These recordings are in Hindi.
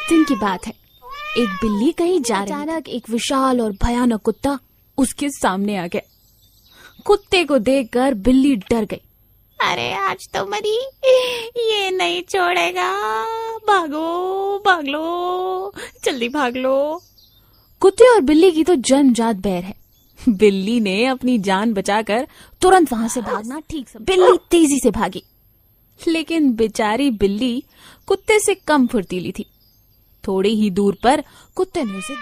दिन की बात है। एक बिल्ली कहीं जा रही, अचानक एक विशाल और भयानक कुत्ता उसके सामने आ गया। कुत्ते को देखकर बिल्ली डर गई। अरे आज तो मरी, ये नहीं छोड़ेगा, भागो भाग लो, जल्दी भाग लो। कुत्ते और बिल्ली की तो जन्मजात बैर है। बिल्ली ने अपनी जान बचाकर तुरंत वहां से भागना ठीक समझा। बिल्ली तेजी से भागी, लेकिन बेचारी बिल्ली कुत्ते से कम फुर्तीली थी। थोड़ी ही दूर पर कुत्ते ने उसे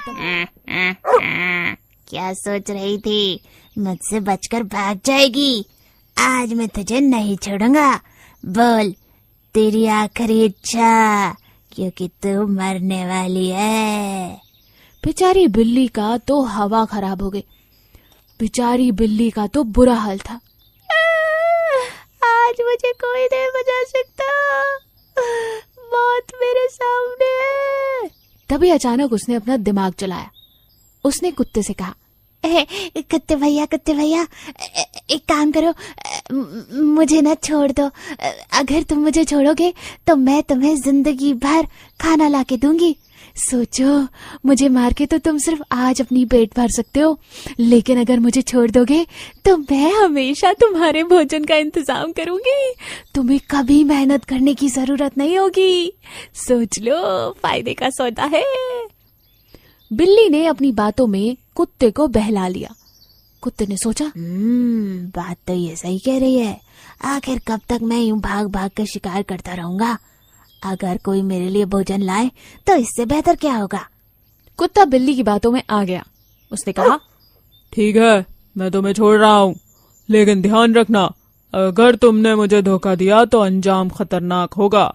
क्या सोच रही थी, मुझसे बचकर भाग जाएगी? आज मैं तुझे नहीं छोड़ूंगा। बोल तेरी आखिरी इच्छा, क्योंकि तू मरने वाली है। बेचारी बिल्ली का तो हवा खराब हो गई। बेचारी बिल्ली का तो बुरा हाल था। आज मुझे कोई नहीं बचा सकता, मौत मेरे सामने है। तभी अचानक उसने अपना दिमाग चलाया। उसने कुत्ते से कहा, कुत्ते भैया एक काम करो, मुझे ना छोड़ दो। अगर तुम मुझे छोड़ोगे तो मैं तुम्हें जिंदगी भर खाना लाके दूंगी। सोचो, मुझे मार के तो तुम सिर्फ आज अपनी पेट भर सकते हो, लेकिन अगर मुझे छोड़ दोगे तो मैं हमेशा तुम्हारे भोजन का इंतजाम करूंगी। तुम्हें कभी मेहनत करने की जरूरत नहीं होगी। सोच लो, फायदे का सौदा है। बिल्ली ने अपनी बातों में कुत्ते को बहला लिया। कुत्ते ने सोचा, बात तो ये सही कह रही है। आखिर कब तक मैं यूं भाग भाग कर शिकार करता रहूंगा? अगर कोई मेरे लिए भोजन लाए तो इससे बेहतर क्या होगा। कुत्ता बिल्ली की बातों में आ गया। उसने कहा, ठीक है, मैं तुम्हें छोड़ रहा हूँ, लेकिन ध्यान रखना, अगर तुमने मुझे धोखा दिया तो अंजाम खतरनाक होगा।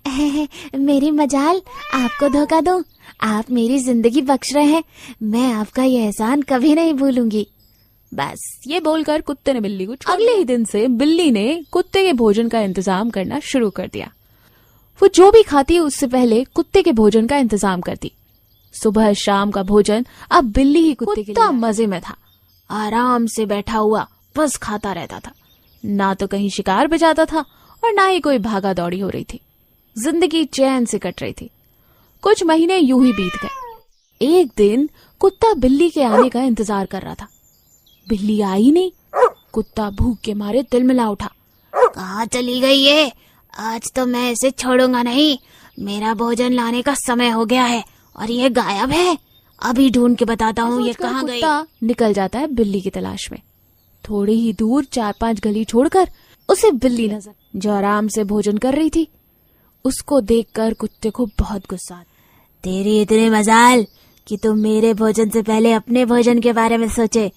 मेरी मजाल, आपको धोखा दूं? आप मेरी जिंदगी बख्श रहे हैं, मैं आपका ये एहसान कभी नहीं भूलूंगी। बस ये बोलकर कुत्ते ने बिल्ली को छोड़। अगले ही दिन से बिल्ली ने कुत्ते के भोजन का इंतजाम करना शुरू कर दिया। वो जो भी खाती उससे पहले कुत्ते के भोजन का इंतजाम करती। सुबह शाम का भोजन अब बिल्ली ही कुत्ते के लिए मजे में था। आराम से बैठा हुआ बस खाता रहता था। ना तो कहीं शिकार बजाता था और ना ही कोई भागा दौड़ी हो रही थी। जिंदगी चैन से कट रही थी। कुछ महीने यूं ही बीत गए। एक दिन कुत्ता बिल्ली के आने का इंतजार कर रहा था। बिल्ली आई नहीं। कुत्ता भूख के मारे तिलमिला उठा। कहाँ चली गई ये? आज तो मैं इसे छोड़ूंगा नहीं। मेरा भोजन लाने का समय हो गया है और ये गायब है। अभी ढूंढ के बताता हूँ ये कहाँ गई। कुत्ता निकल जाता है बिल्ली की तलाश में। थोड़ी ही दूर 4-5 गली छोड़कर उसे बिल्ली नजर, जो आराम से भोजन कर रही थी। उसको देखकर कुत्ते को बहुत गुस्सा आता। तेरी इतनी मजाल कि तुम मेरे भोजन से पहले अपने भोजन के बारे में सोचे।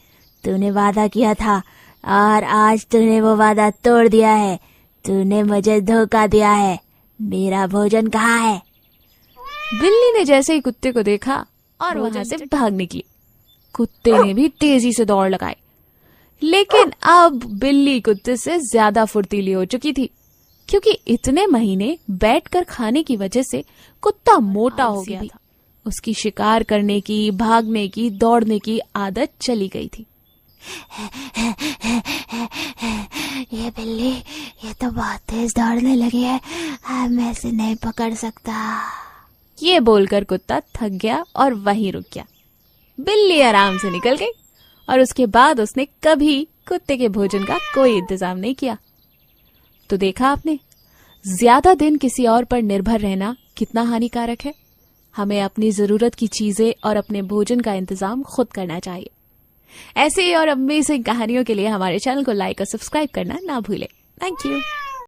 तूने वादा किया था और आज तूने वो वादा तोड़ दिया है। तूने मुझे धोखा दिया है। मेरा भोजन कहाँ है? बिल्ली ने जैसे ही कुत्ते को देखा और वहां से भाग निकली। कुत्ते ने भी तेजी से दौड़ लगाई, लेकिन अब बिल्ली कुत्ते से ज्यादा फुर्तीली हो चुकी थी, क्योंकि इतने महीने बैठकर खाने की वजह से कुत्ता मोटा हो गया था। उसकी शिकार करने की, भागने की, दौड़ने की आदत चली गई थी। ये बिल्ली, ये तो बहुत तेज दौड़ने लगी है। मैं इसे नहीं पकड़ सकता। ये बोलकर कुत्ता थक गया और वहीं रुक गया। बिल्ली आराम से निकल गई और उसके बाद उसने कभी कुत्ते के भोजन का कोई इंतजाम नहीं किया। तो देखा आपने, ज्यादा दिन किसी और पर निर्भर रहना कितना हानिकारक है। हमें अपनी जरूरत की चीजें और अपने भोजन का इंतजाम खुद करना चाहिए। ऐसे ही और अमेजिंग कहानियों के लिए हमारे चैनल को लाइक और सब्सक्राइब करना ना भूलें। Thank you.